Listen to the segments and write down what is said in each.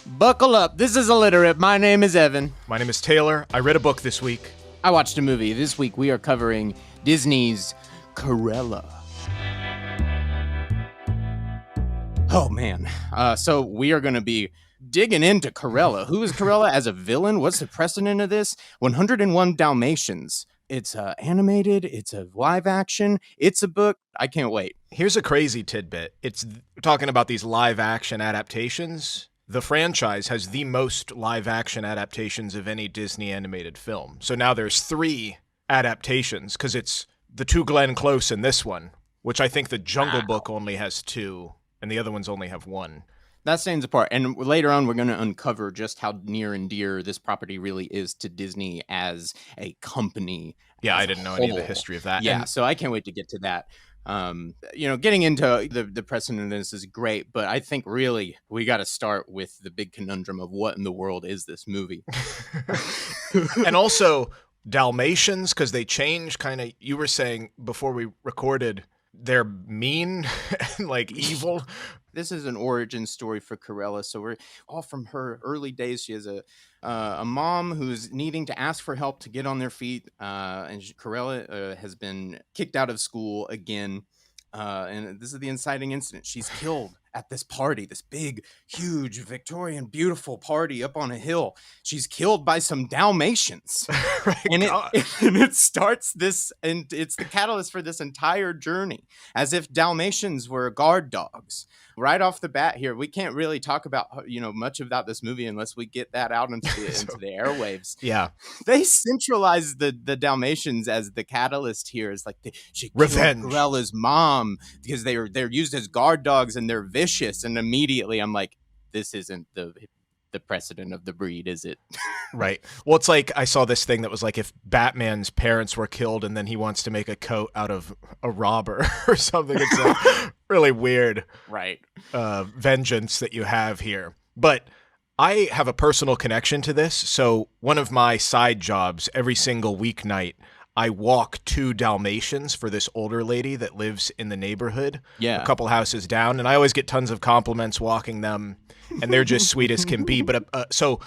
Buckle up. This is Illiterate. My name is Evan. My name is Taylor. I read a book this week. I watched a movie. This week we are covering Disney's Cruella. Oh, man. So we are going to be digging into Cruella. Who is Cruella as a villain? What's the precedent of this? 101 Dalmatians. It's animated. It's a live action. It's a book. I can't wait. Here's a crazy tidbit. It's talking about these live action adaptations. The franchise has the most live action adaptations of any Disney animated film. So now there's 3 adaptations because it's the 2 Glenn Close in this one, which I think the Jungle Book only has 2 and the other ones only have 1. That stands apart. And later on, we're going to uncover just how near and dear this property really is to Disney as a company. Yeah, I didn't know any of the history of that. Yeah, so I can't wait to get to that. Getting into the precedent of this is great, but I think really we got to start with the big conundrum of what in the world is this movie? And also Dalmatians, because they change kind of, you were saying before we recorded, they're mean and like evil. This is an origin story for Cruella. So we're all from her early days. She has a mom who's needing to ask for help to get on their feet. And Cruella has been kicked out of school again. And this is the inciting incident. She's killed at this party, this big, huge, Victorian, beautiful party up on a hill. She's killed by some Dalmatians. and it starts this, and it's the catalyst for this entire journey, as if Dalmatians were guard dogs. Right off the bat here, we can't really talk about, much about this movie unless we get that out into the airwaves. Yeah. They centralize the Dalmatians as the catalyst here. It's like she revenge. killed Corella's mom because they're used as guard dogs and they're vicious. And immediately I'm like, this isn't the precedent of the breed, is it? Right. Well, it's like I saw this thing that was like if Batman's parents were killed and then he wants to make a coat out of a robber or something. It's a really weird vengeance that you have here. But I have a personal connection to this. So one of my side jobs every single weeknight, I walk 2 Dalmatians for this older lady that lives in the neighborhood, a couple houses down. And I always get tons of compliments walking them, and they're just sweet as can be. But so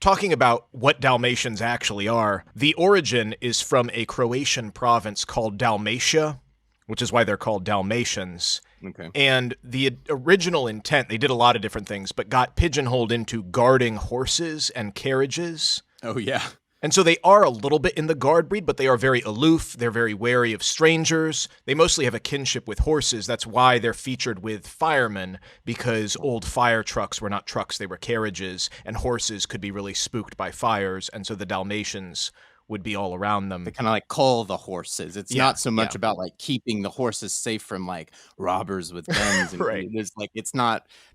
talking about what Dalmatians actually are, the origin is from a Croatian province called Dalmatia, which is why they're called Dalmatians. Okay. And the original intent, they did a lot of different things, but got pigeonholed into guarding horses and carriages. Oh, yeah. And so they are a little bit in the guard breed, but they are very aloof. They're very wary of strangers. They mostly have a kinship with horses. That's why they're featured with firemen, because old fire trucks were not trucks, they were carriages, and horses could be really spooked by fires. And so the Dalmatians would be all around them. They kind of like cull the horses. It's not so much about like keeping the horses safe from like robbers with guns. And Right.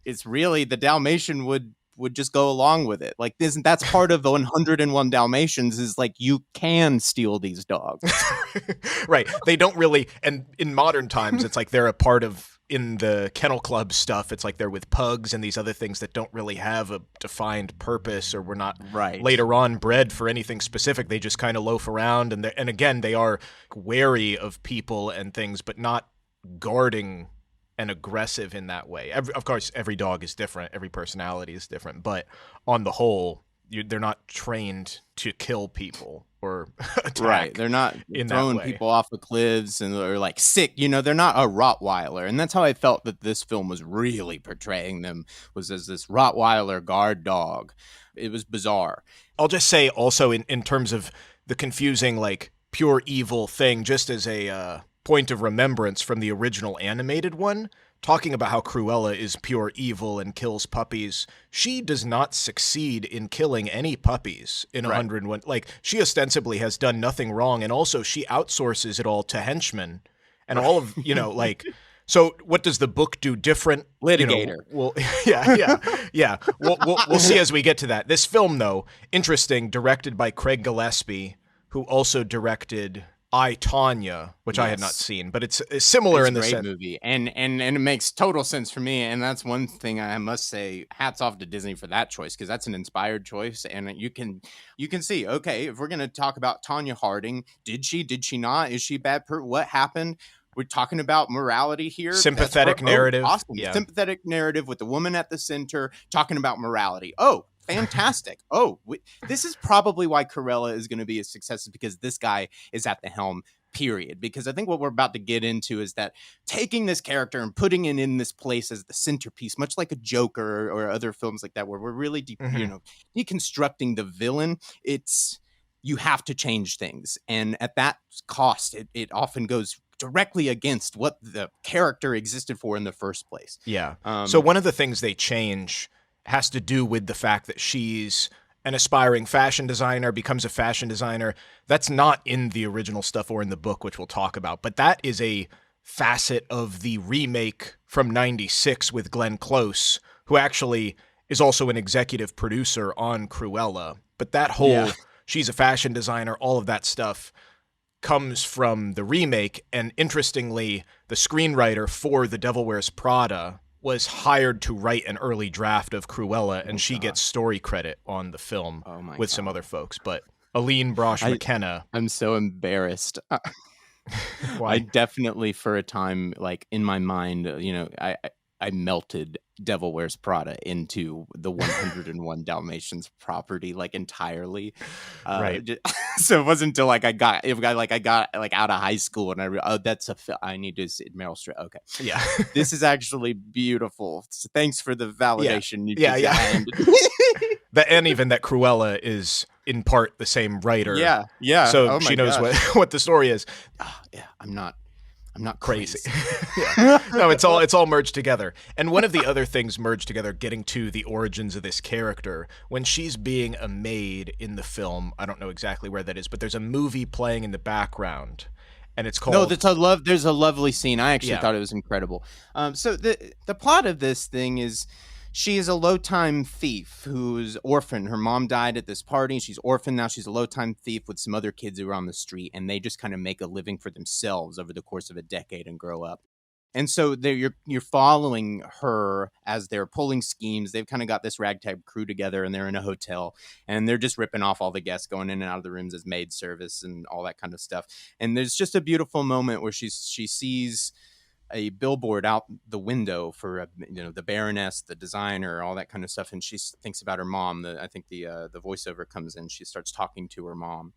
It's really the Dalmatian would just go along with it. Like that's part of the 101 Dalmatians is like you can steal these dogs. Right. They don't really, and in modern times, it's like they're a part of, in the kennel club stuff, it's like they're with pugs and these other things that don't really have a defined purpose or were not later on bred for anything specific. They just kind of loaf around. And again, they are wary of people and things, but not guarding and aggressive in that way. Of course, every dog is different. Every personality is different. But on the whole, they're not trained to kill people or attack. Right. They're not throwing people off the cliffs and they're like sick. They're not a Rottweiler. And that's how I felt that this film was really portraying them, was as this Rottweiler guard dog. It was bizarre. I'll just say also in terms of the confusing, like, pure evil thing, just as a point of remembrance from the original animated one, talking about how Cruella is pure evil and kills puppies, she does not succeed in killing any puppies in 101. Like, she ostensibly has done nothing wrong, and also she outsources it all to henchmen and all of, like, so what does the book do different? Litigator. Well, yeah. We'll see as we get to that. This film, though, interesting, directed by Craig Gillespie, who also directed I, Tonya, which I had not seen, but it's similar in the sense. It's a great movie, and it makes total sense for me, and that's one thing I must say, hats off to Disney for that choice, because that's an inspired choice, and you can see, okay, if we're going to talk about Tonya Harding, did she not? Is she bad? What happened? we're talking about morality here. Sympathetic narrative. Awesome. Yeah. Sympathetic narrative with the woman at the center talking about morality. Oh, fantastic. This is probably why Cruella is going to be a success, because this guy is at the helm, period. Because I think what we're about to get into is that taking this character and putting it in this place as the centerpiece, much like a Joker or other films like that, where we're really deconstructing the villain. You have to change things. And at that cost, it often goes directly against what the character existed for in the first place. Yeah. So one of the things they change has to do with the fact that she's an aspiring fashion designer, becomes a fashion designer. That's not in the original stuff or in the book, which we'll talk about. But that is a facet of the remake from 96 with Glenn Close, who actually is also an executive producer on Cruella. But that whole she's a fashion designer, all of that stuff comes from the remake. And interestingly, the screenwriter for The Devil Wears Prada was hired to write an early draft of Cruella, and she gets story credit on the film with some other folks. But Aline Brosh McKenna. I'm so embarrassed. I definitely, for a time, like in my mind, I melted Devil Wears Prada into the 101 Dalmatians property, like entirely. Right. So it wasn't until I got out of high school and I need to see Meryl Streep. Okay. Yeah. This is actually beautiful. So thanks for the validation. And even that Cruella is in part the same writer. Yeah. So she knows what the story is. I'm not crazy. No, it's all merged together. And one of the other things merged together, getting to the origins of this character, when she's being a maid in the film, I don't know exactly where that is, but there's a movie playing in the background, and it's called... No, there's a lovely scene. I actually thought it was incredible. So the plot of this thing is, she is a low-time thief who's orphaned. Her mom died at this party. She's orphaned now. She's a low-time thief with some other kids who are on the street, and they just kind of make a living for themselves over the course of a decade and grow up. And so you're following her as they're pulling schemes. They've kind of got this ragtag crew together, and they're in a hotel, and they're just ripping off all the guests, going in and out of the rooms as maid service and all that kind of stuff. And there's just a beautiful moment where she sees a billboard out the window for the Baroness, the designer, all that kind of stuff, and she thinks about her mom. I think the voiceover comes in. She starts talking to her mom.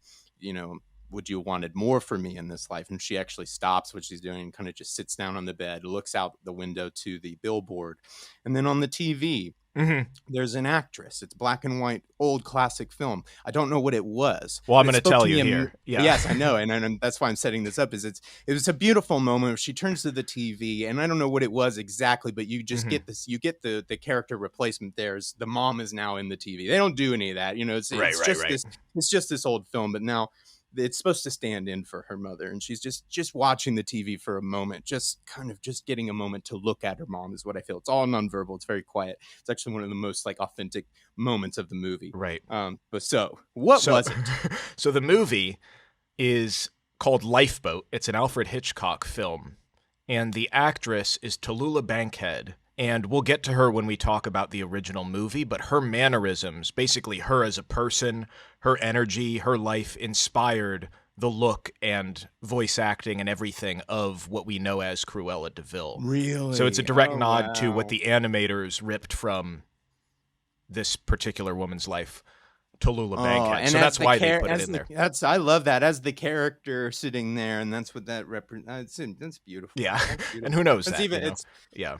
Would you have wanted more for me in this life? And she actually stops what she's doing and kind of just sits down on the bed, looks out the window to the billboard, and then on the TV. There's an actress. It's black and white, old classic film. I don't know what it was. Well, I'm going to tell you here. Yes, I know, and that's why I'm setting this up. It was a beautiful moment where she turns to the TV, and I don't know what it was exactly, but you just get this. You get the character replacement. The mom is now in the TV. They don't do any of that. It's just this old film, but now it's supposed to stand in for her mother, and she's just watching the TV for a moment, just getting a moment to look at her mom is what I feel. It's all nonverbal. It's very quiet. It's actually one of the most authentic moments of the movie. Right. But what was it? So the movie is called Lifeboat. It's an Alfred Hitchcock film, and the actress is Tallulah Bankhead. And we'll get to her when we talk about the original movie, but her mannerisms, basically her as a person, her energy, her life inspired the look and voice acting and everything of what we know as Cruella de Vil. Really? So it's a direct nod to what the animators ripped from this particular woman's life, Tallulah Bankhead. And so that's why they put it in there. I love that, as the character sitting there, and that's what that represents. That's beautiful. Yeah, that's beautiful. And who knows it's that? Yeah.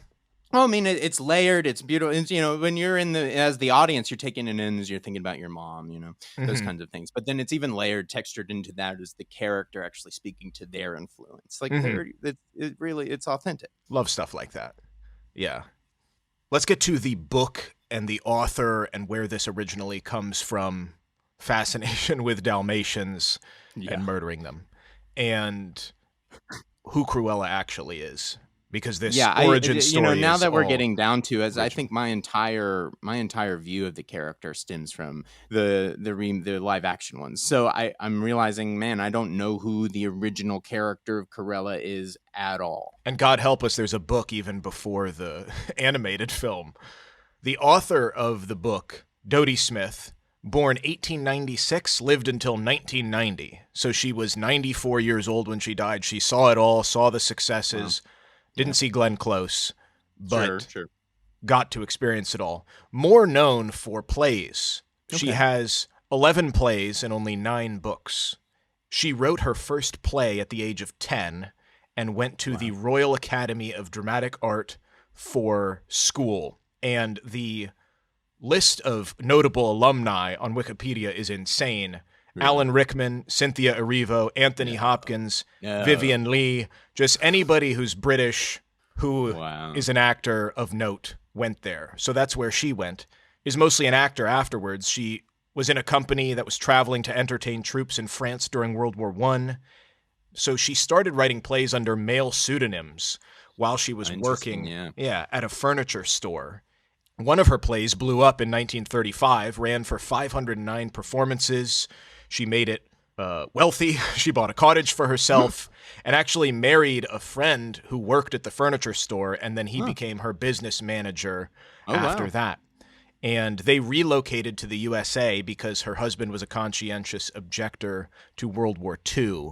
Well, I mean, it's layered. It's beautiful. It's, when you're as the audience, you're taking it in as you're thinking about your mom, those kinds of things. But then it's even layered, textured into that as the character actually speaking to their influence. It's authentic. Love stuff like that. Yeah. Let's get to the book and the author and where this originally comes from. Fascination with Dalmatians and murdering them, and who Cruella actually is. Because this origin story now is that we're getting down to, original. I think my entire view of the character stems from the live action ones. So I'm realizing, man, I don't know who the original character of Cruella is at all. And God help us, there's a book even before the animated film. The author of the book, Dodie Smith, born 1896, lived until 1990. So she was 94 years old when she died. She saw it all, saw the successes, didn't see Glenn Close, but got to experience it all. More known for plays. She has 11 plays and only 9 books. She wrote her first play at the age of 10 and went to the Royal Academy of Dramatic Art for school. And the list of notable alumni on Wikipedia is insane. Really? Alan Rickman, Cynthia Erivo, Anthony Hopkins, Vivian Lee, just anybody who's British who is an actor of note went there. So that's where she went. Is mostly an actor afterwards. She was in a company that was traveling to entertain troops in France during World War I. So she started writing plays under male pseudonyms while she was working at a furniture store. One of her plays blew up in 1935, ran for 509 performances. She made it wealthy. She bought a cottage for herself and actually married a friend who worked at the furniture store, and then he became her business manager after that. And they relocated to the USA because her husband was a conscientious objector to World War II,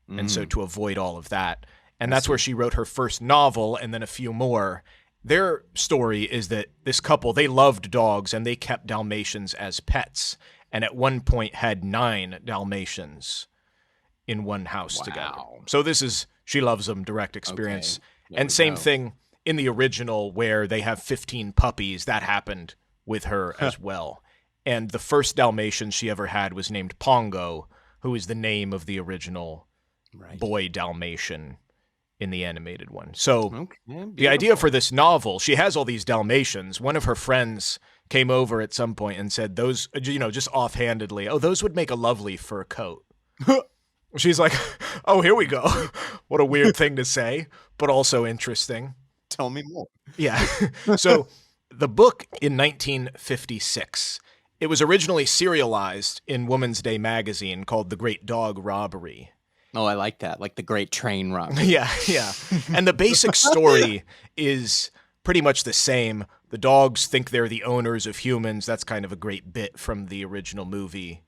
and so to avoid all of that. And that's where she wrote her first novel and then a few more. Their story is that this couple, they loved dogs and they kept Dalmatians as pets, and at one point had 9 Dalmatians in one house together. So this is, she loves them, direct experience. And same thing in the original where they have 15 puppies, that happened with her as well. And the first Dalmatian she ever had was named Pongo, who is the name of the original boy Dalmatian in the animated one. So the idea for this novel, she has all these Dalmatians. One of her friends came over at some point and said those, just offhandedly, those would make a lovely fur coat. She's like, here we go. What a weird thing to say, but also interesting. Tell me more. Yeah. So the book in 1956, it was originally serialized in Woman's Day magazine called The Great Dog Robbery. Oh, I like that. Like the Great Train Robbery. Yeah. And the basic story is pretty much the same. The dogs think they're the owners of humans. That's kind of a great bit from the original movie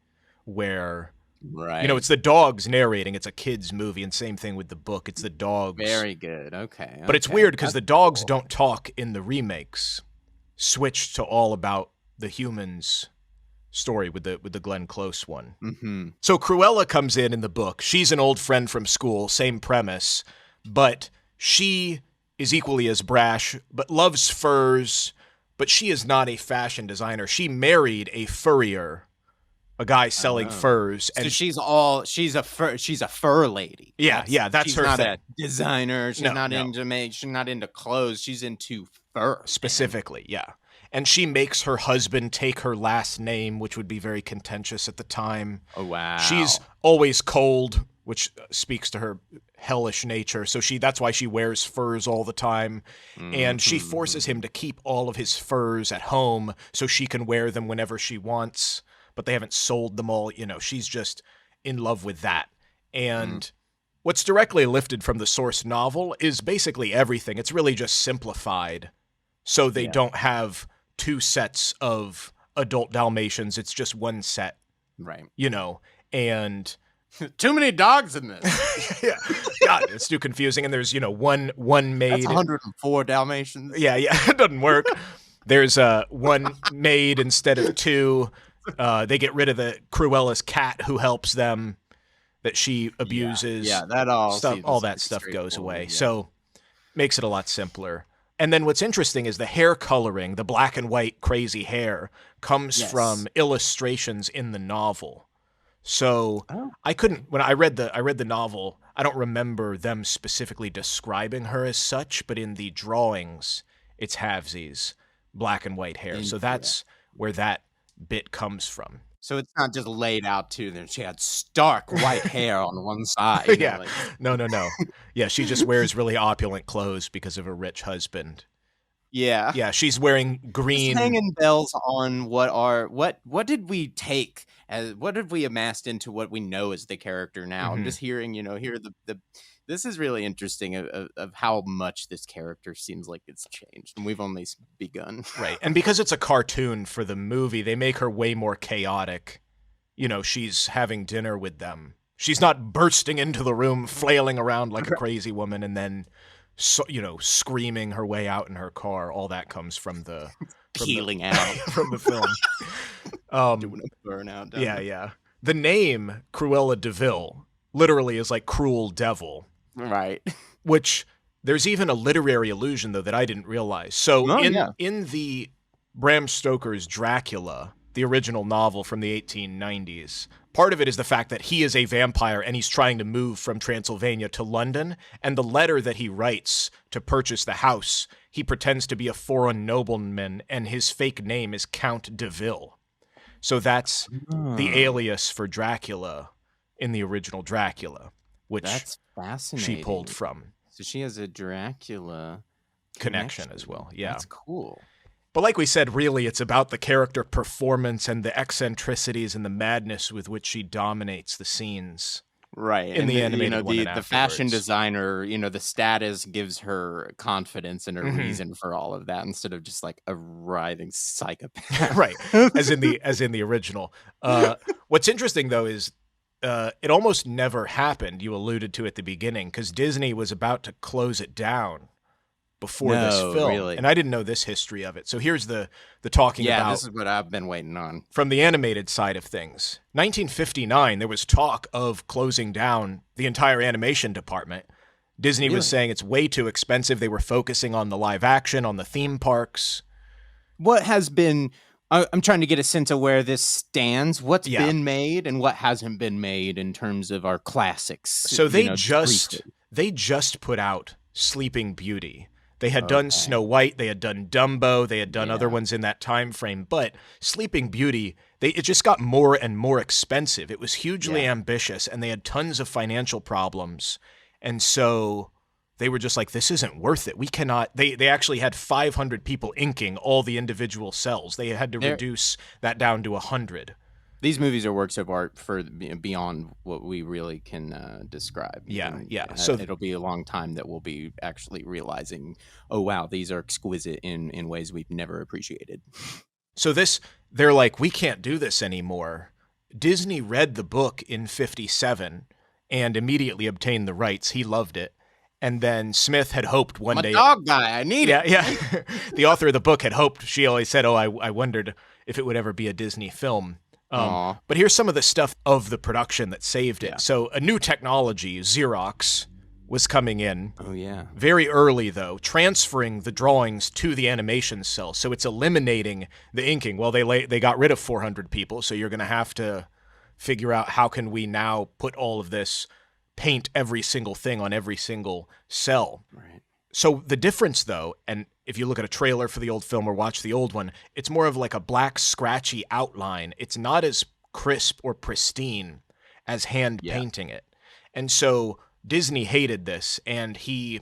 where, it's the dogs narrating. It's a kid's movie, and same thing with the book. It's the dogs. Very good. Okay. But it's weird because the dogs don't talk in the remakes. Switched to all about the humans story with the Glenn Close one. Mm-hmm. So Cruella comes in the book. She's an old friend from school, same premise, but she is equally as brash, but loves furs, but she is not a fashion designer. She married a furrier, a guy selling furs. And so she's a fur lady. Yeah, that's her thing. She's not a designer. She's not into clothes. She's into fur. Specifically, yeah. And she makes her husband take her last name, which would be very contentious at the time. Oh, wow. She's always cold, which speaks to her hellish nature. So that's why she wears furs all the time. Mm-hmm. And she forces him to keep all of his furs at home so she can wear them whenever she wants. But they haven't sold them all. She's just in love with that. And what's directly lifted from the source novel is basically everything. It's really just simplified. So they don't have 2 sets of adult Dalmatians. It's just one set. Right. And too many dogs in this. Yeah. God, it's too confusing. And there's, one maid. That's 104 Dalmatians. Yeah. It doesn't work. There's one maid instead of 2. They get rid of the Cruella's cat who helps them that she abuses. Yeah, that all that stuff goes away. Yeah. So makes it a lot simpler. And then what's interesting is the hair coloring, the black and white crazy hair, comes from illustrations in the novel. So when I read the novel, I don't remember them specifically describing her as such, but in the drawings, it's halvesies, black and white hair. So that's where that bit comes from. So it's not just laid out too. Then she had stark white hair on one side. No. Yeah, she just wears really opulent clothes because of her rich husband. Yeah, she's wearing green. Just hanging bells on what did we what have we amassed into what we know as the character now? I'm just hearing, here the This is really interesting of how much this character seems like it's changed, and we've only begun. Right, and because it's a cartoon for the movie, they make her way more chaotic. You know, she's having dinner with them. She's not bursting into the room, flailing around like a crazy woman, and then, screaming her way out in her car. All that comes from peeling out from the film. Doing a burnout. Yeah. The name Cruella de Vil literally is like cruel devil. Right. Which there's even a literary allusion, though, that I didn't realize. So in the Bram Stoker's Dracula, the original novel from the 1890s, part of it is the fact that he is a vampire and he's trying to move from Transylvania to London. And the letter that he writes to purchase the house, he pretends to be a foreign nobleman, and his fake name is Count de Vil. So that's the alias for Dracula in the original Dracula, which that's fascinating. She pulled from. So she has a Dracula connection as well. Yeah. That's cool. But like we said, really, it's about the character performance and the eccentricities and the madness with which she dominates the scenes. Right. In the animated one. The fashion designer, the status gives her confidence and a reason for all of that, instead of just like a writhing psychopath. Right. As in the original. What's interesting, though, is it almost never happened. You alluded to at the beginning, because Disney was about to close it down before this film. Really? And I didn't know this history of it. So here's the talking about. Yeah, this is what I've been waiting on. From the animated side of things. 1959, there was talk of closing down the entire animation department. Disney was saying it's way too expensive. They were focusing on the live action, on the theme parks. What has been... I'm trying to get a sense of where this stands. What's been made and what hasn't been made in terms of our classics. So they just put out Sleeping Beauty. They had done Snow White, they had done Dumbo, they had done other ones in that time frame, but Sleeping Beauty, it just got more and more expensive. It was hugely ambitious, and they had tons of financial problems. And so they were just like, this isn't worth it. We cannot. They actually had 500 people inking all the individual cells. They had to reduce that down to 100. These movies are works of art for beyond what we really can describe. Yeah. So it'll be a long time that we'll be actually realizing, oh, wow, these are exquisite in ways we've never appreciated. So they're like, we can't do this anymore. Disney read the book in 1957 and immediately obtained the rights. He loved it. And then Smith had hoped one day... dog guy, I need it. Yeah. The author of the book had hoped. She always said, I wondered if it would ever be a Disney film. But here's some of the stuff of the production that saved it. So a new technology, Xerox, was coming in. Oh, yeah. Very early, though, transferring the drawings to the animation cell. So it's eliminating the inking. Well, they got rid of 400 people, so you're going to have to figure out how can we now put all of this, paint every single thing on every single cell. Right. So the difference, though, and if you look at a trailer for the old film or watch the old one, it's more of like a black, scratchy outline. It's not as crisp or pristine as hand painting it. And so Disney hated this, and he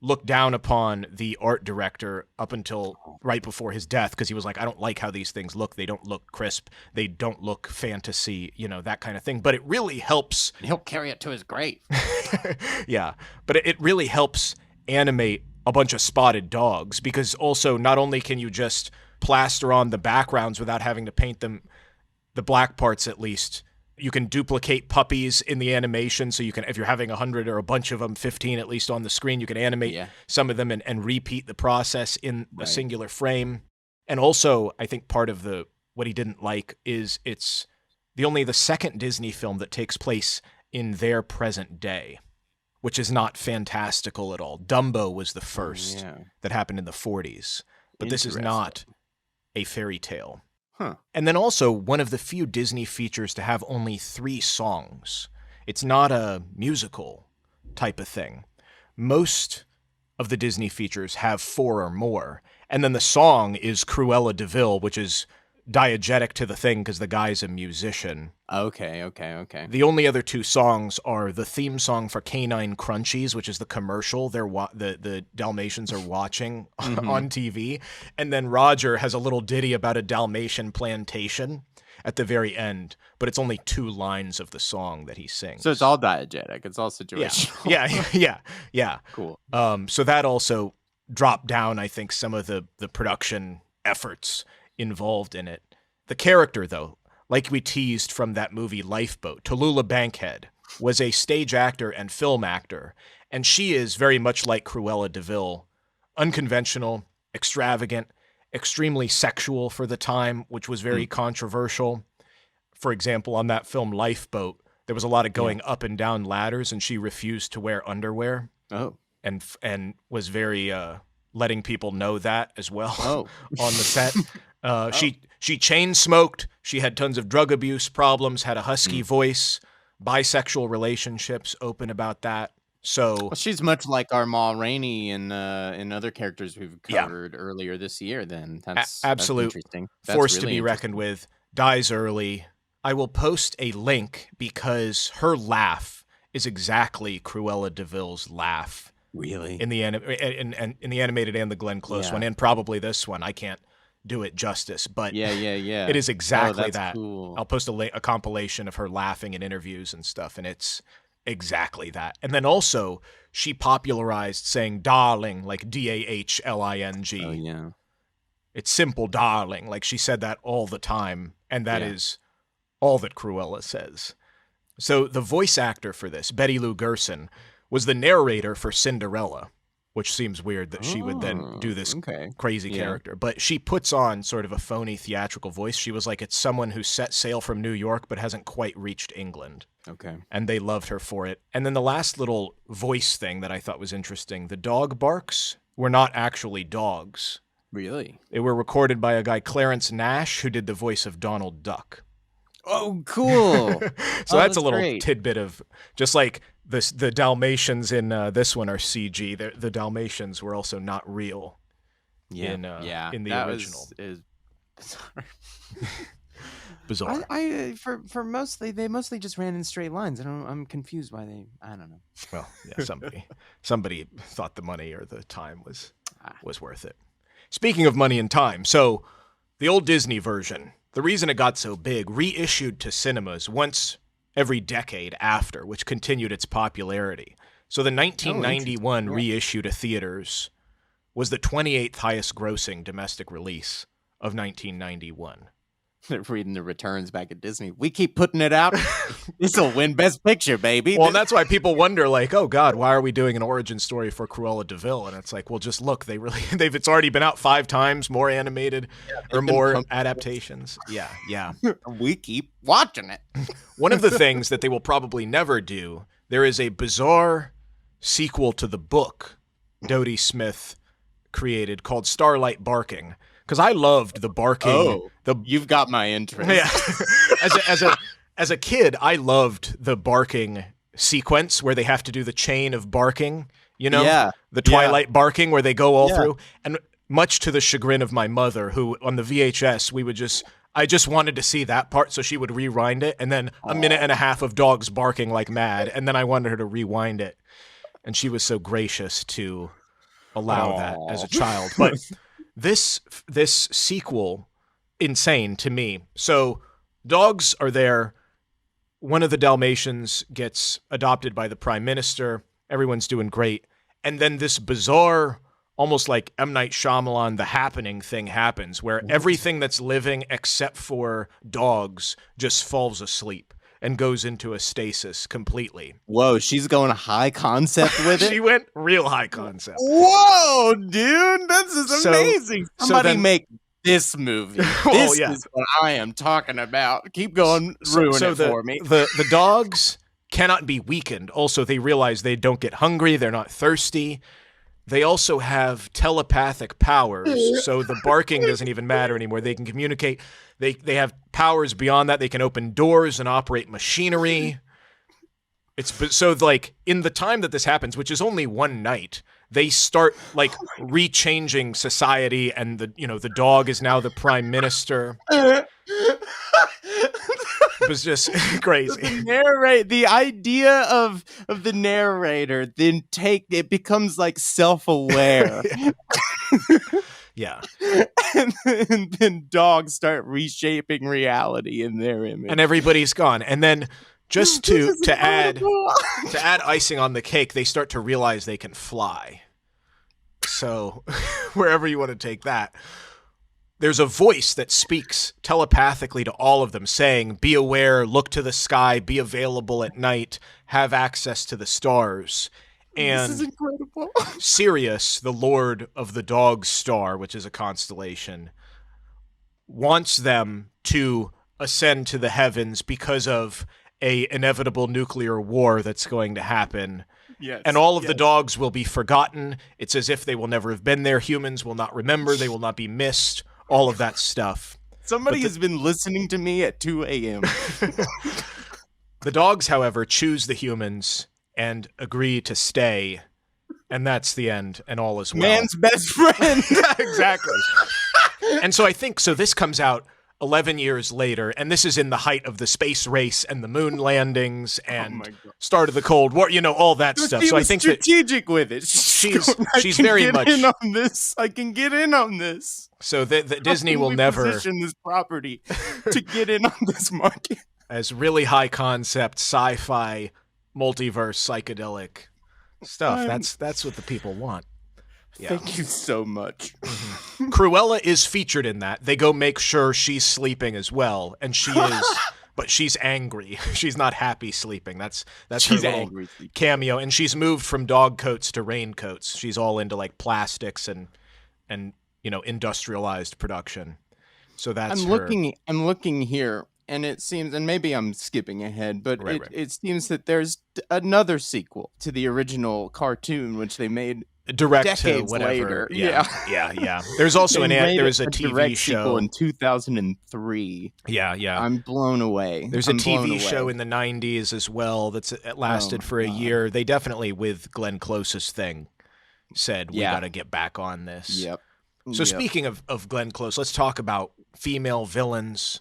looked down upon the art director up until right before his death, because he was like, I don't like how these things look. They don't look crisp. They don't look fantasy, that kind of thing. But it really helps. He'll carry it to his grave. Yeah. But it really helps animate a bunch of spotted dogs, because also not only can you just plaster on the backgrounds without having to paint them, the black parts at least, you can duplicate puppies in the animation. So you can, if you're having 100 or a bunch of them, 15 at least on the screen, you can animate some of them and repeat the process in a singular frame. And also, I think part of what he didn't like is it's only the second Disney film that takes place in their present day, which is not fantastical at all. Dumbo was the first that happened in the 40s, but this is not a fairy tale. Huh. And then also one of the few Disney features to have only 3 songs. It's not a musical type of thing. Most of the Disney features have 4 or more. And then the song is Cruella de Vil, which is diegetic to the thing because the guy's a musician. Okay. The only other two songs are the theme song for Canine Crunchies, which is the commercial the Dalmatians are watching on TV, and then Roger has a little ditty about a Dalmatian plantation at the very end, but it's only 2 lines of the song that he sings. So it's all diegetic. It's all situational. Yeah. Cool. So that also dropped down, I think, some of the production efforts involved in it. The character, though, like we teased from that movie Lifeboat, Tallulah Bankhead was a stage actor and film actor, and she is very much like Cruella de Vil, unconventional, extravagant, extremely sexual for the time, which was very controversial. For example, on that film Lifeboat, there was a lot of going up and down ladders, and she refused to wear underwear. Oh. And was very letting people know that as well on the set. She chain smoked. She had tons of drug abuse problems, had a husky voice, bisexual relationships, open about that. So she's much like our Ma Rainey in other characters we've covered earlier this year. Then that's absolute that's interesting. Force really to be reckoned with. Dies early. I will post a link because her laugh is exactly Cruella de Vil's laugh. Really? In the in the animated and the Glenn Close one, and probably this one. I can't do it justice, but it is exactly that. Cool. I'll post a compilation of her laughing in interviews and stuff, and it's exactly that. And then also, she popularized saying darling, like DAHLING. Oh, yeah. It's simple darling. Like she said that all the time, and that is all that Cruella says. So the voice actor for this, Betty Lou Gerson, was the narrator for Cinderella, which seems weird that she would then do this crazy character. But she puts on sort of a phony theatrical voice. She was like, it's someone who set sail from New York but hasn't quite reached England. Okay. And they loved her for it. And then the last little voice thing that I thought was interesting, the dog barks were not actually dogs. Really? They were recorded by a guy, Clarence Nash, who did the voice of Donald Duck. Oh, cool. So that's a little tidbit of, just like the Dalmatians in this one are CG, the Dalmatians were also not real in the original. Is bizarre. For mostly, they mostly just ran in straight lines. I'm confused why I don't know. Well, yeah, somebody thought the money or the time was worth it. Speaking of money and time, so the old Disney version, the reason it got so big, reissued to cinemas once every decade after, which continued its popularity. So the 1991 reissue to theaters was the 28th highest grossing domestic release of 1991. They're reading the returns back at Disney. We keep putting it out. This will win Best Picture, baby. Well, that's why people wonder, like, oh God, why are we doing an origin story for Cruella de Vil? And it's like, well, just look, it's already been out 5 times, more animated or more adaptations. Yeah. We keep watching it. One of the things that they will probably never do, there is a bizarre sequel to the book Dodie Smith created called Starlight Barking. Because I loved the barking. You've got my interest. Yeah. As a kid, I loved the barking sequence where they have to do the chain of barking. You know, the Twilight barking where they go all through. And much to the chagrin of my mother, who on the VHS I just wanted to see that part, so she would rewind it, and then a minute and a half of dogs barking like mad, and then I wanted her to rewind it, and she was so gracious to allow that as a child, but. This sequel, insane to me. So dogs are there. One of the Dalmatians gets adopted by the Prime Minister. Everyone's doing great. And then this bizarre, almost like M. Night Shyamalan, The Happening thing happens where everything that's living except for dogs just falls asleep and goes into a stasis completely. Whoa, she's going high concept with it? She went real high concept. Whoa, dude, this is amazing. Somebody make this movie. This is what I am talking about. Keep going, ruin it for me. The dogs cannot be weakened. Also, they realize they don't get hungry. They're not thirsty. They also have telepathic powers, so the barking doesn't even matter anymore. They can communicate. They have powers beyond that. They can open doors and operate machinery. So like in the time that this happens, which is only one night, they start like rechanging society, and the dog is now the prime minister. It was just crazy. The idea of the narrator then it becomes like self-aware. Yeah. And then dogs start reshaping reality in their image. And everybody's gone. And then just to add icing on the cake, they start to realize they can fly. So wherever you want to take that, there's a voice that speaks telepathically to all of them saying, be aware, look to the sky, be available at night, have access to the stars. And this is incredible. Sirius, the Lord of the Dog Star, which is a constellation, wants them to ascend to the heavens because of a inevitable nuclear war that's going to happen. Yes, and all of the dogs will be forgotten. It's as if they will never have been there. Humans will not remember. They will not be missed. All of that stuff. Somebody has been listening to me at 2 a.m. The dogs, however, choose the humans and agree to stay. And that's the end, and all is well. Man's best friend. Exactly. And so I think, this comes out 11 years later, and this is in the height of the space race and the moon landings and start of the Cold War, all that stuff. So I think strategic with it. She's very much in on this. I can get in on this. So the Disney will never position this property to get in on this market as really high concept sci-fi multiverse psychedelic stuff. That's what the people want. Yeah. Thank you so much. Mm-hmm. Cruella is featured in that. They go make sure she's sleeping as well, and she is, but she's angry. She's not happy sleeping. That's she's her little angry cameo, and she's moved from dog coats to raincoats. She's all into like plastics and industrialized production. So that's I'm looking here, and it seems, and maybe I'm skipping ahead, but it seems that there's another sequel to the original cartoon, which they made direct decades to whatever. Later. Yeah. There's also there's a TV show in 2003. Yeah. I'm blown away. There's a TV show in the 90s as well that's lasted for a year. They definitely, with Glenn Close's thing, said we got to get back on this. Yep. So speaking of Glenn Close, let's talk about female villains,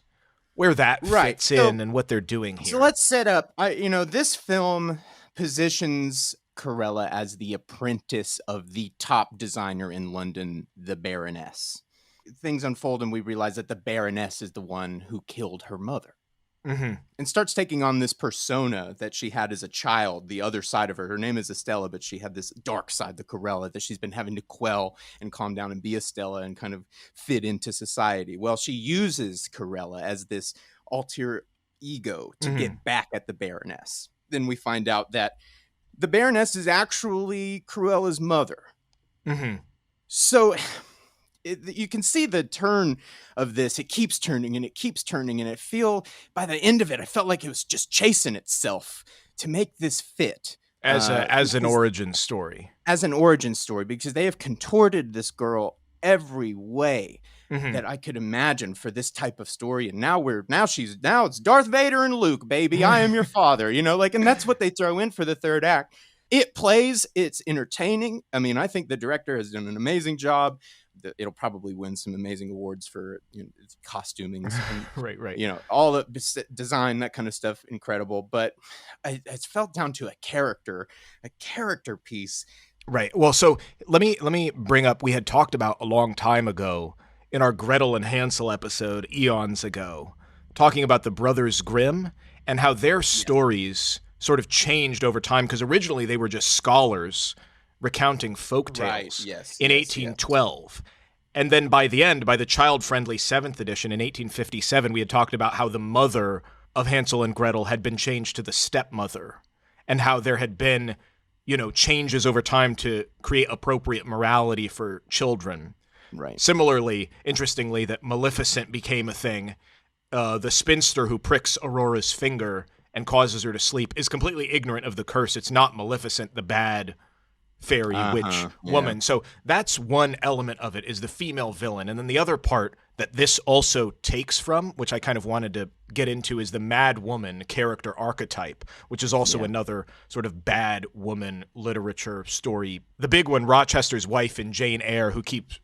where that fits in and what they're doing here. So let's set up. This film positions Cruella as the apprentice of the top designer in London, the Baroness. Things unfold and we realize that the Baroness is the one who killed her mother. Mm-hmm. And starts taking on this persona that she had as a child, the other side of her. Her name is Estella, but she had this dark side, the Cruella, that she's been having to quell and calm down and be Estella and kind of fit into society. Well, she uses Cruella as this alter ego to get back at the Baroness. Then we find out that the Baroness is actually Cruella's mother. Mm-hmm. So you can see the turn of this. It keeps turning and it keeps turning. And by the end of it, I felt like it was just chasing itself to make this fit. As an origin story. As an origin story, because they have contorted this girl every way that I could imagine for this type of story. And now it's Darth Vader and Luke, baby. I am your father, and that's what they throw in for the third act. It plays, it's entertaining. I mean, I think the director has done an amazing job. It'll probably win some amazing awards for costuming, right. All the design, that kind of stuff, incredible. But it's felt down to a character piece. Right. Well, so let me bring up. We had talked about a long time ago in our Gretel and Hansel episode, eons ago, talking about the Brothers Grimm and how their stories sort of changed over time, because originally they were just scholars recounting folktales in 1812. And then by the child-friendly 7th edition in 1857, we had talked about how the mother of Hansel and Gretel had been changed to the stepmother, and how there had been, changes over time to create appropriate morality for children. Right. Similarly, interestingly, that Maleficent became a thing. The spinster who pricks Aurora's finger and causes her to sleep is completely ignorant of the curse. It's not Maleficent, the bad fairy witch woman. So that's one element of it, is the female villain. And then the other part that this also takes from, which I kind of wanted to get into, is the mad woman character archetype, which is also another sort of bad woman literature story. The big one, Rochester's wife in Jane Eyre, who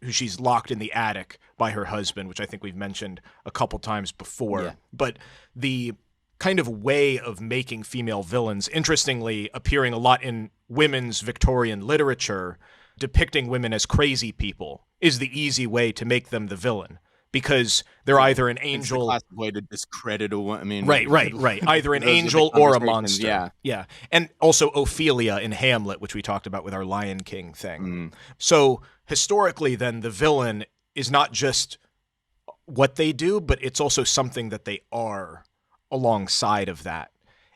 she's locked in the attic by her husband, which I think we've mentioned a couple times before. Yeah. But the kind of way of making female villains, interestingly appearing a lot in women's Victorian literature, depicting women as crazy people, is the easy way to make them the villain. Because they're either an angel. It's the classic way to discredit a woman. I mean, right. Either an angel or a monster. Yeah. And also Ophelia in Hamlet, which we talked about with our Lion King thing. So historically, then, the villain is not just what they do, but it's also something that they are alongside of that.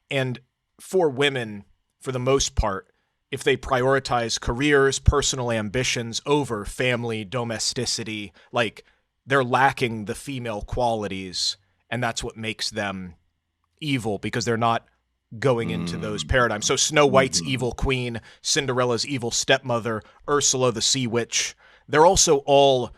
And for women, for the most part, if they prioritize careers, personal ambitions over family, domesticity, like, they're lacking the female qualities, and that's what makes them evil, because they're not going into those paradigms. So Snow White's evil queen, Cinderella's evil stepmother, Ursula the sea witch, they're also all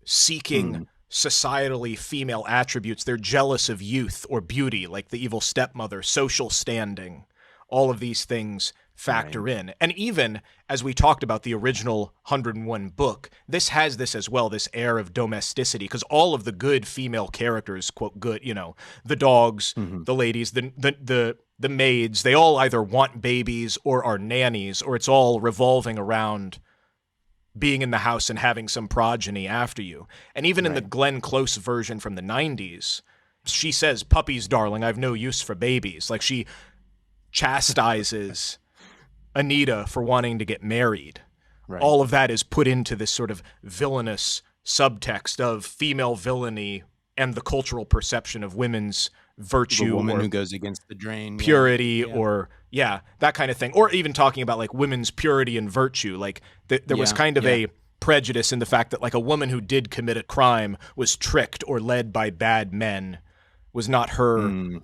seeking societally female attributes. They're jealous of youth or beauty, like the evil stepmother, social standing. All of these things factor in. And even as we talked about the original 101 book, this has this as well, this air of domesticity, because all of the good female characters, quote good, the dogs, the ladies, the maids, they all either want babies or are nannies, or it's all revolving around being in the house and having some progeny after you. And even in the Glenn Close version from the 90s, she says, "Puppies, darling, I've no use for babies." Like, she chastises Anita for wanting to get married. All of that is put into this sort of villainous subtext of female villainy and the cultural perception of women's virtue, the woman or who goes against the drain, purity, or that kind of thing. Or even talking about like women's purity and virtue. Like there was kind of a prejudice in the fact that like a woman who did commit a crime was tricked or led by bad men, was not her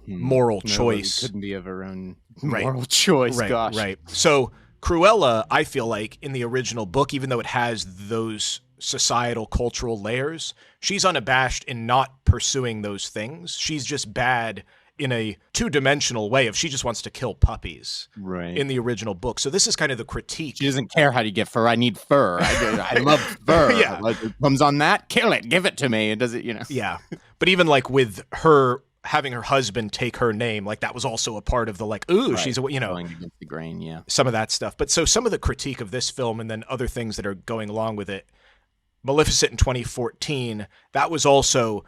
moral choice. It couldn't be of her own moral choice. Gosh. Right. So Cruella, I feel like in the original book, even though it has those societal cultural layers, she's unabashed in not pursuing those things. She's just bad in a two-dimensional way of she just wants to kill puppies in the original book. So this is kind of the critique. She doesn't care how to get fur. I need fur. I love fur. Like, it comes on that, kill it, give it to me. It does it, Yeah. But even like with her having her husband take her name, like that was also a part of the like, she's a, going against the grain, some of that stuff. But so some of the critique of this film and then other things that are going along with it, Maleficent in 2014, that was also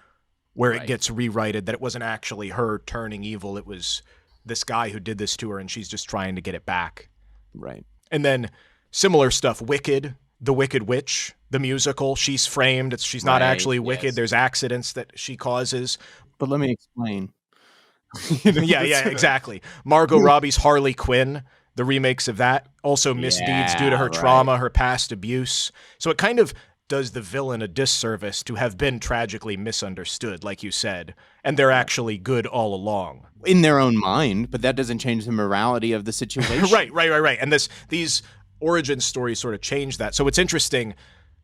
where it gets rewrited, that it wasn't actually her turning evil. It was this guy who did this to her, and she's just trying to get it back. Right. And then similar stuff, Wicked, The Wicked Witch, the musical, she's framed. She's not actually wicked. There's accidents that she causes. But let me explain. Exactly. Margot Robbie's Harley Quinn, the remakes of that, also misdeeds due to her trauma, her past abuse. So it kind of does the villain a disservice to have been tragically misunderstood, like you said, and they're actually good all along. In their own mind, but that doesn't change the morality of the situation. Right. And these origin stories sort of change that. So it's interesting,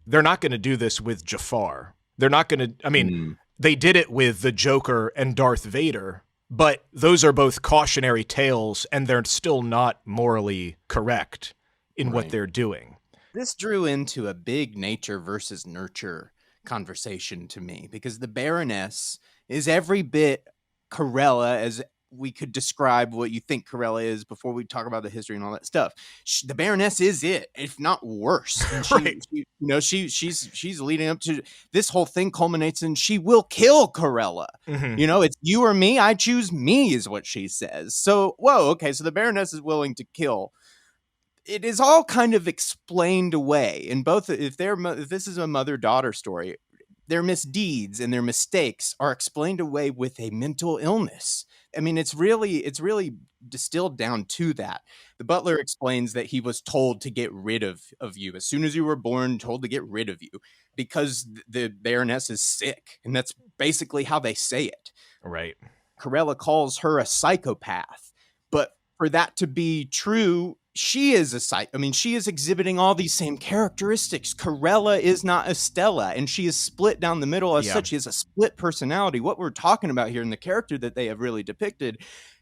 they're not going to do this with Jafar. They're not going to, they did it with the Joker and Darth Vader, but those are both cautionary tales, and they're still not morally correct in what they're doing. This drew into a big nature versus nurture conversation to me, because the Baroness is every bit Cruella as we could describe what you think Cruella is before we talk about the history and all that stuff. The Baroness is it, if not worse. And she's leading up to this whole thing culminates in she will kill Cruella. It's you or me. I choose me is what she says. So, so the Baroness is willing to kill. It is all kind of explained away in both. If this is a mother-daughter story, their misdeeds and their mistakes are explained away with a mental illness. I mean, it's really distilled down to that. The butler explains that he was told to get rid of you as soon as you were born, told to get rid of you because the Baroness is sick, and that's basically how they say it. Right. Cruella calls her a psychopath, but for that to be true, she is she is exhibiting all these same characteristics. Cruella is not Estella, and she is split down the middle as such. She has a split personality. What we're talking about here in the character that they have really depicted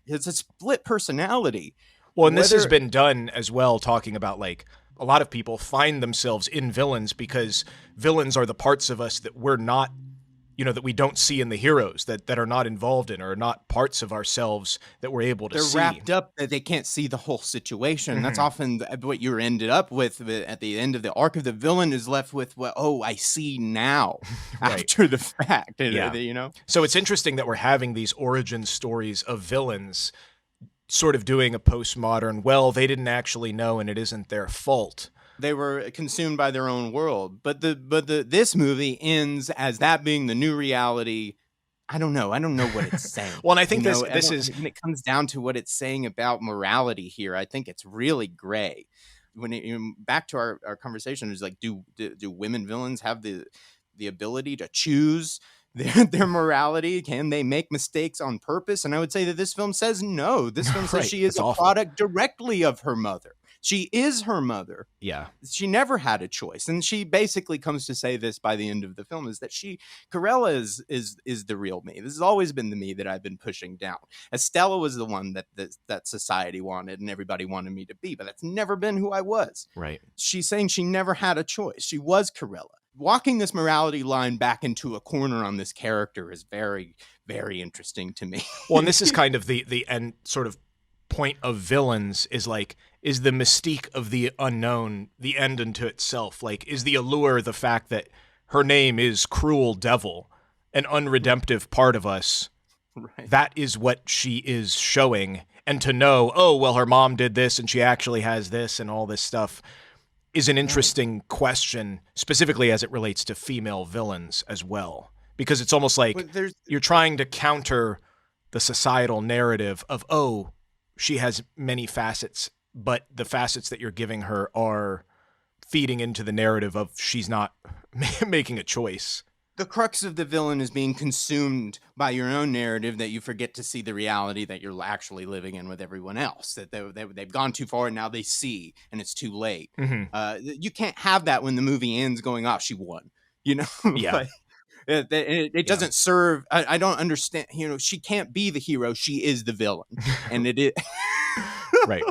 is a split personality. Well, and this has been done as well, talking about like a lot of people find themselves in villains because villains are the parts of us that we're not, that we don't see in the heroes, that are not involved in, or are not parts of ourselves that we're able to see. They're wrapped up that they can't see the whole situation. Mm-hmm. That's often what you're ended up with at the end of the arc of the villain is left with, I see now after the fact. So it's interesting that we're having these origin stories of villains sort of doing a postmodern, they didn't actually know and it isn't their fault. They were consumed by their own world, but this movie ends as that being the new reality. I don't know what it's saying. Well, and I think this is when it comes down to what it's saying about morality here. I think it's really gray. Back to our conversation is like, do women villains have the ability to choose their morality? Can they make mistakes on purpose? And I would say that this film says no. This film says she is a product directly of her mother. She is her mother. Yeah. She never had a choice. And she basically comes to say this by the end of the film, is that Cruella is the real me. This has always been the me that I've been pushing down. Estella was the one that society wanted and everybody wanted me to be, but that's never been who I was. Right. She's saying she never had a choice. She was Cruella. Walking this morality line back into a corner on this character is very, very interesting to me. Well, and this is kind of the end sort of point of villains is the mystique of the unknown the end unto itself? Like, is the allure the fact that her name is Cruel Devil, an unredemptive part of us? Right. That is what she is showing. And to know, her mom did this and she actually has this and all this stuff is an interesting question, specifically as it relates to female villains as well. Because it's almost like you're trying to counter the societal narrative of, she has many facets, but the facets that you're giving her are feeding into the narrative of she's not making a choice. The crux of the villain is being consumed by your own narrative that you forget to see the reality that you're actually living in with everyone else, that they've gone too far and now they see and it's too late. Mm-hmm. You can't have that when the movie ends going, she won, Yeah. It doesn't serve. I don't understand. She can't be the hero. She is the villain, and it is. Right.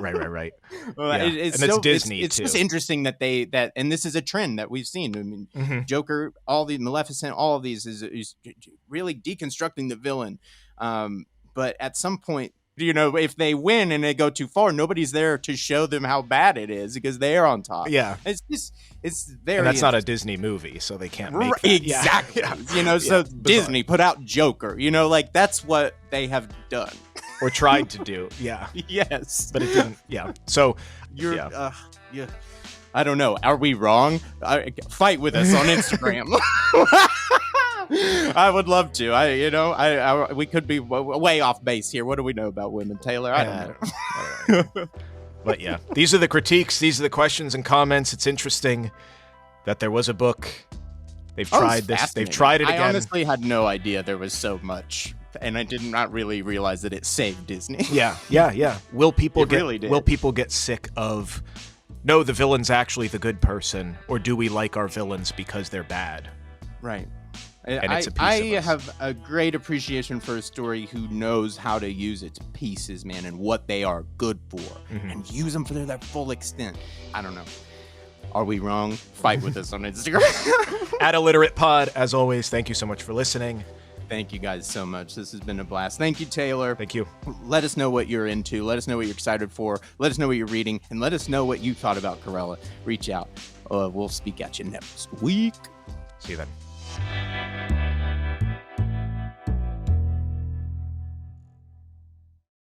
Well, yeah. It's and it's Disney it's too. just interesting that and this is a trend that we've seen. I mean, mm-hmm. Joker, all the Maleficent, all of these is really deconstructing the villain. But at some point, if they win and they go too far, nobody's there to show them how bad it is because they're on top. Yeah, it's very. And that's not a Disney movie, so they can't make that. Exactly. Yeah. So Disney put out Joker. That's what they have done or tried to do. Yeah. Yes, but it didn't. Yeah. So you're. I don't know. Are we wrong? Fight with us on Instagram. I would love to. We could be way off base here. What do we know about women, Taylor? I don't know. But yeah, these are the critiques. These are the questions and comments. It's interesting that there was a book. They've tried this. They've tried it again. I honestly had no idea there was so much, and I did not really realize that it saved Disney. Yeah. Will people get sick of? No, the villain's actually the good person, or do we like our villains because they're bad? Right. And it's a piece I of us. have a great appreciation for a story who knows how to use its pieces, man, and what they are good for, and use them for their full extent. I don't know. Are we wrong? Fight with us on Instagram. @IlliteratePod. As always, thank you so much for listening. Thank you guys so much. This has been a blast. Thank you, Taylor. Thank you. Let us know what you're into. Let us know what you're excited for. Let us know what you're reading. And let us know what you thought about Cruella. Reach out. We'll speak at you next week. See you then.